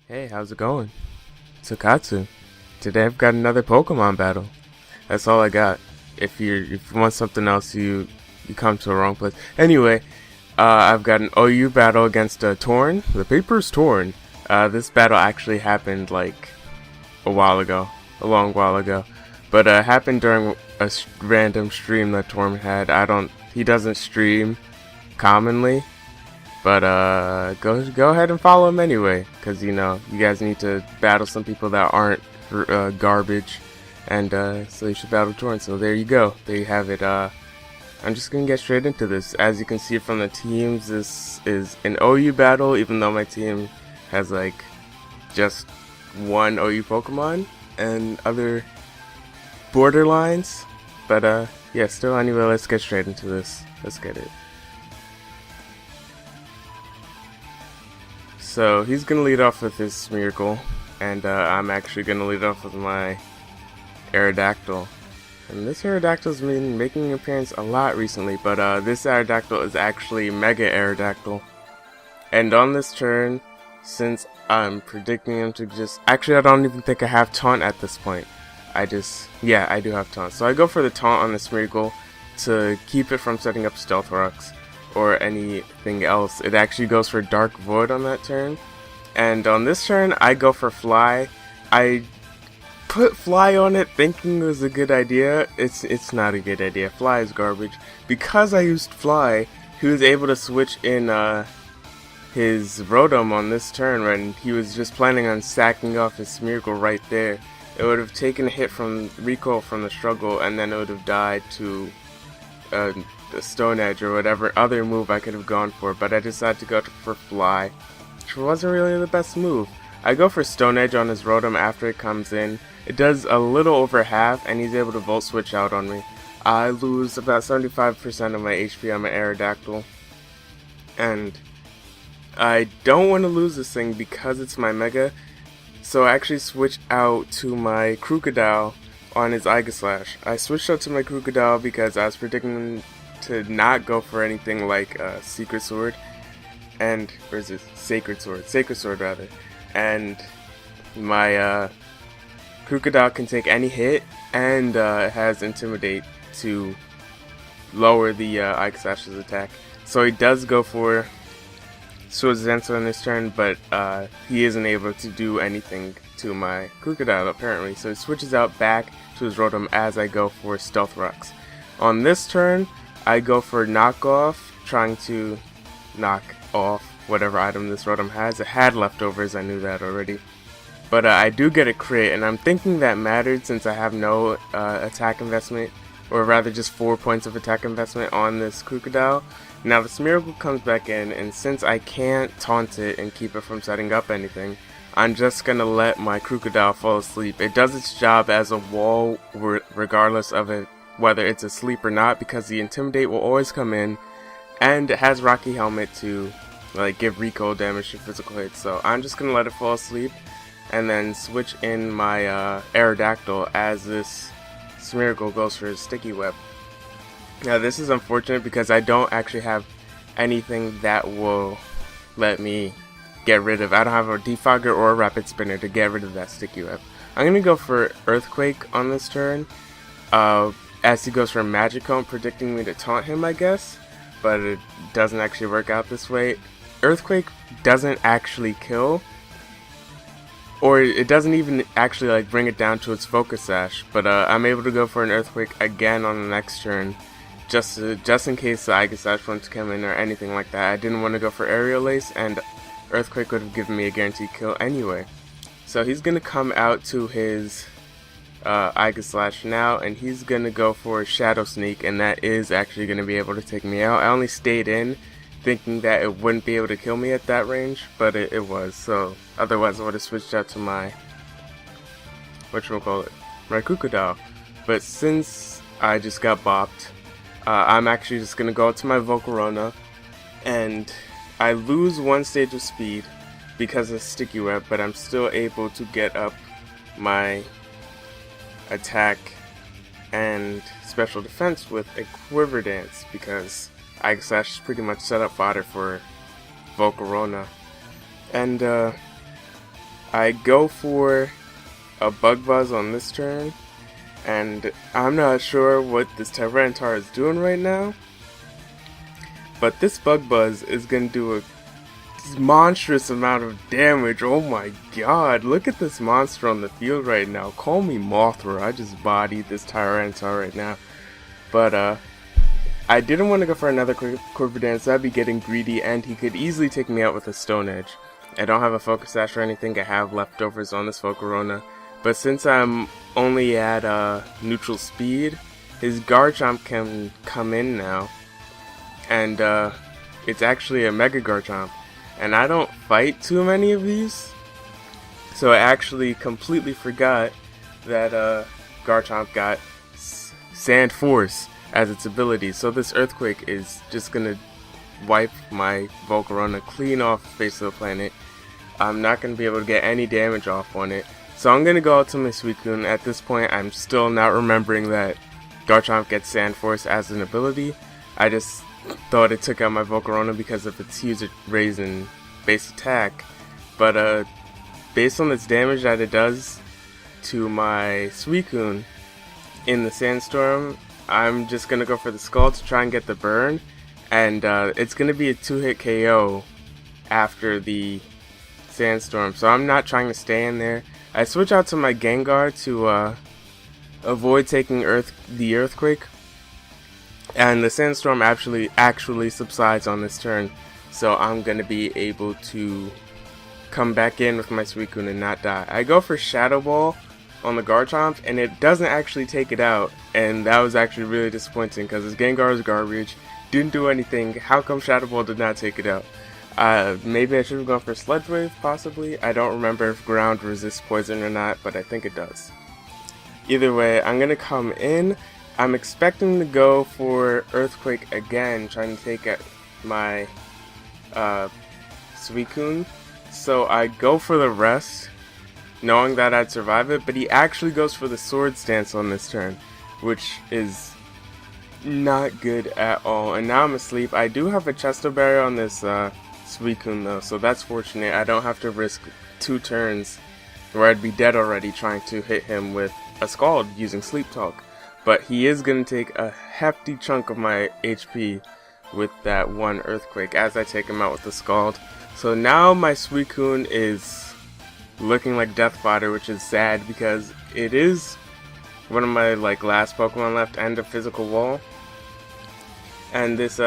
Hey, how's it going? Tsukatsu. Today I've got another Pokemon battle. That's all I got. If you want something else, you come to a wrong place. Anyway, I've got an OU battle against Torn. The paper's torn. This battle actually happened like a while ago, a long while ago, but happened during a random stream that Torn had. He doesn't stream commonly. But go ahead and follow him anyway, cause you guys need to battle some people that aren't garbage, and so you should battle Torrent. So there you go, there you have it. I'm just gonna get straight into this. As you can see from the teams, this is an OU battle, even though my team has like just one OU Pokemon and other borderlines. But yeah, still anyway, let's get straight into this. Let's get it. So he's gonna lead off with his Smeargle, and I'm actually gonna lead off with my Aerodactyl. And this Aerodactyl's been making an appearance a lot recently, but this Aerodactyl is actually Mega Aerodactyl. And on this turn, since I'm predicting him to actually I don't even think I have Taunt at this point. Yeah, I do have Taunt. So I go for the Taunt on the Smeargle to keep it from setting up Stealth Rocks or anything else. It actually goes for Dark Void on that turn. And on this turn, I go for Fly. I put Fly on it thinking it was a good idea. It's not a good idea. Fly is garbage. Because I used Fly, he was able to switch in his Rotom on this turn when he was just planning on sacking off his Smeargle right there. It would have taken a hit from recoil from the struggle, and then it would have died to the Stone Edge or whatever other move I could have gone for, but I decided to go for Fly, which wasn't really the best move. I go for Stone Edge on his Rotom after it comes in. It does a little over half, and he's able to Volt Switch out on me. I lose about 75% of my HP on my Aerodactyl, and I don't want to lose this thing because it's my Mega, so I actually switch out to my Crocodile on his Aegislash. I switched out to my Crocodile because I was predicting to not go for anything like Secret Sword, or is it Sacred Sword rather, and my Crocodile can take any hit, and has Intimidate to lower the Aegislash's attack. So he does go for Swords Dance on this turn, but he isn't able to do anything to my Crocodile apparently, so he switches out back to his Rotom as I go for Stealth Rocks. On this turn, I go for Knock Off, trying to knock off whatever item this Rotom has. It had leftovers, I knew that already. But I do get a crit, and I'm thinking that mattered since I have no attack investment, or rather just 4 points of attack investment on this Crocodile. Now the Smeargle comes back in, and since I can't taunt it and keep it from setting up anything, I'm just gonna let my Crocodile fall asleep. It does its job as a wall regardless of it, whether it's asleep or not, because the Intimidate will always come in, and it has Rocky Helmet to like give recoil damage to physical hits. So I'm just gonna let it fall asleep, and then switch in my Aerodactyl as this Smeargle goes for his Sticky Web. Now this is unfortunate because I don't actually have anything that will let me get rid of. I don't have a Defogger or a Rapid Spinner to get rid of that Sticky Web. I'm gonna go for Earthquake on this turn, as he goes for Magic Cone, predicting me to taunt him, I guess, but it doesn't actually work out this way. Earthquake doesn't actually kill, or it doesn't even actually like bring it down to its Focus Sash, but I'm able to go for an Earthquake again on the next turn, just in case the Aegislash wants to come in or anything like that. I didn't want to go for Aerial Ace, and Earthquake would have given me a guaranteed kill anyway. So he's gonna come out to his Aegislash now, and he's gonna go for Shadow Sneak, and that is actually gonna be able to take me out. I only stayed in thinking that it wouldn't be able to kill me at that range, but it was. So otherwise I would have switched out to my my Crocodile. But since I just got bopped, I'm actually just gonna go out to my Volcarona, and I lose 1 stage of speed because of Sticky Web, but I'm still able to get up my attack and special defense with a Quiver Dance because Aegislash is pretty much set up fodder for Volcarona. And I go for a Bug Buzz on this turn, and I'm not sure what this Tyranitar is doing right now, but this Bug Buzz is going to do a monstrous amount of damage. Oh my god, look at this monster on the field right now. Call me Mothra, I just bodied this Tyranitar right now. But I didn't want to go for another Quiver Dance, that'd be getting greedy, and he could easily take me out with a Stone Edge. I don't have a Focus Sash or anything, I have leftovers on this Volcarona, but since I'm only at neutral speed, his Garchomp can come in now, and it's actually a Mega Garchomp, and I don't fight too many of these, so I actually completely forgot that Garchomp got Sand Force as its ability, so this Earthquake is just gonna wipe my Volcarona clean off the face of the planet. I'm not gonna be able to get any damage off on it, so I'm gonna go out to my Suicune. At this point, I'm still not remembering that Garchomp gets Sand Force as an ability. I just thought it took out my Volcarona because of its huge raise in base attack, but based on its damage that it does to my Suicune in the Sandstorm, I'm just gonna go for the Skull to try and get the burn, and it's gonna be a 2-hit KO after the Sandstorm, so I'm not trying to stay in there. I switch out to my Gengar to avoid taking the Earthquake, and the Sandstorm actually subsides on this turn, so I'm gonna be able to come back in with my Suicune and not die. I go for Shadow Ball on the Garchomp, and it doesn't actually take it out, and that was actually really disappointing because this Gengar is garbage, didn't do anything. How come Shadow Ball did not take it out? Maybe I should have gone for Sludge Wave, possibly. I don't remember if ground resists poison or not, but I think it does. Either way, I'm gonna come in. I'm expecting to go for Earthquake again, trying to take out my Suicune, so I go for the rest, knowing that I'd survive it, but he actually goes for the Sword Stance on this turn, which is not good at all. And now I'm asleep. I do have a Chesto Berry on this Suicune though, so that's fortunate. I don't have to risk 2 turns where I'd be dead already trying to hit him with a Scald using Sleep Talk. But he is going to take a hefty chunk of my HP with that one Earthquake as I take him out with the Scald. So now my Suicune is looking like Death Fodder, which is sad because it is one of my last Pokemon left and a physical wall, and this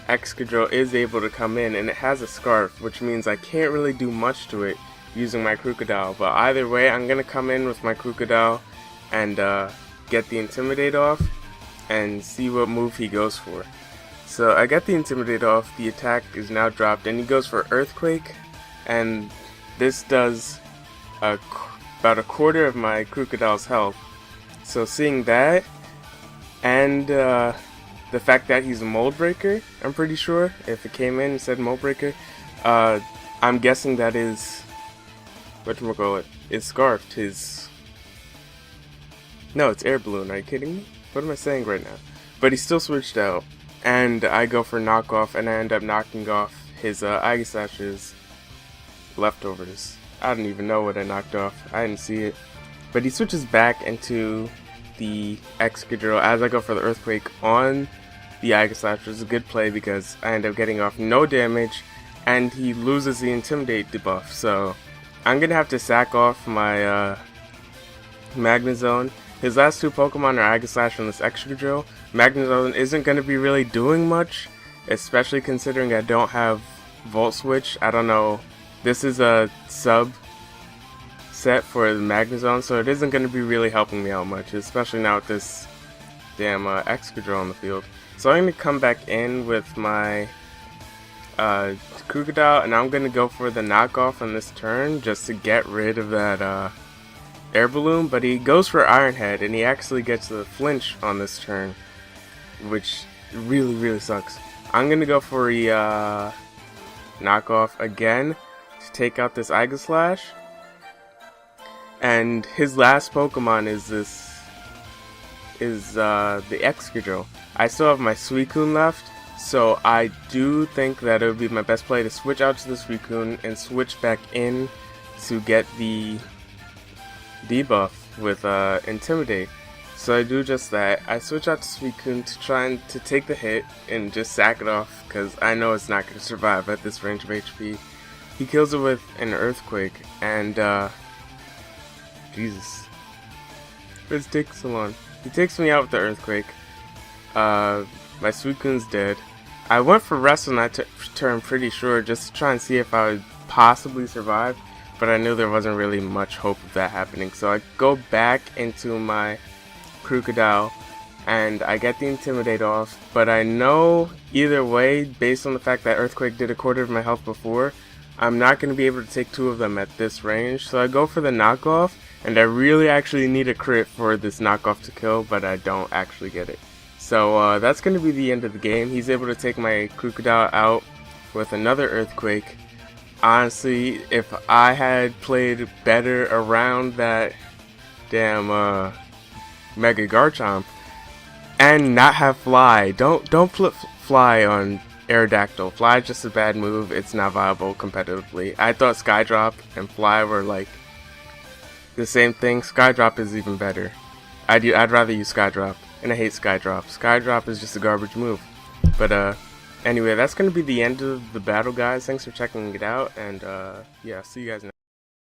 Excadrill is able to come in, and it has a Scarf, which means I can't really do much to it using my Crocodile, but either way I'm gonna come in with my Crocodile and get the Intimidate off and see what move he goes for. So I get the Intimidate off, the attack is now dropped, and he goes for Earthquake, and this does about a quarter of my Crocodile's health. So seeing that, and the fact that he's a Mold Breaker, I'm pretty sure, if it came in and said Mold Breaker, I'm guessing that is, whatchamacallit, is Scarfed, no, it's Air Balloon, are you kidding me? What am I saying right now? But he still switched out, and I go for Knockoff, and I end up knocking off his Aegislash's leftovers. I don't even know what I knocked off. I didn't see it. But he switches back into the Excadrill as I go for the Earthquake on the Aegislash, which is a good play because I end up getting off no damage, and he loses the Intimidate debuff. So I'm gonna have to sack off my Magnezone. His last 2 Pokemon are Aegislash and this Excadrill. Magnezone isn't gonna be really doing much, especially considering I don't have Volt Switch. I don't know. This is a sub set for the Magnezone, so it isn't going to be really helping me out much, especially now with this damn Excadrill on the field. So I'm going to come back in with my Crocodile, and I'm going to go for the knockoff on this turn just to get rid of that Air Balloon, but he goes for Iron Head, and he actually gets the flinch on this turn, which really sucks. I'm going to go for a knockoff again to take out this Aegislash, and his last Pokemon is the Excadrill. I still have my Suicune left, so I do think that it would be my best play to switch out to the Suicune and switch back in to get the debuff with Intimidate. So I do just that. I switch out to Suicune to try to take the hit and just sack it off, because I know it's not going to survive at this range of HP. He kills it with an Earthquake, and Jesus. What's taking so long? He takes me out with the Earthquake. My Suicune's dead. I went for Rest on that turn, pretty sure, just to try and see if I would possibly survive, but I knew there wasn't really much hope of that happening. So I go back into my Crocodile and I get the Intimidate off, but I know either way, based on the fact that Earthquake did a quarter of my health before, I'm not going to be able to take two of them at this range. So I go for the knockoff, and I really actually need a crit for this knockoff to kill, but I don't actually get it. So that's going to be the end of the game. He's able to take my Crocodile out with another Earthquake. Honestly, if I had played better around that damn Mega Garchomp and not have Fly, don't flip Fly on Aerodactyl. Fly is just a bad move. It's not viable competitively. I thought Skydrop and Fly were like the same thing. Skydrop is even better. I'd rather use Skydrop, and I hate Skydrop. Skydrop is just a garbage move. But anyway, that's going to be the end of the battle, guys. Thanks for checking it out, and yeah, see you guys next time.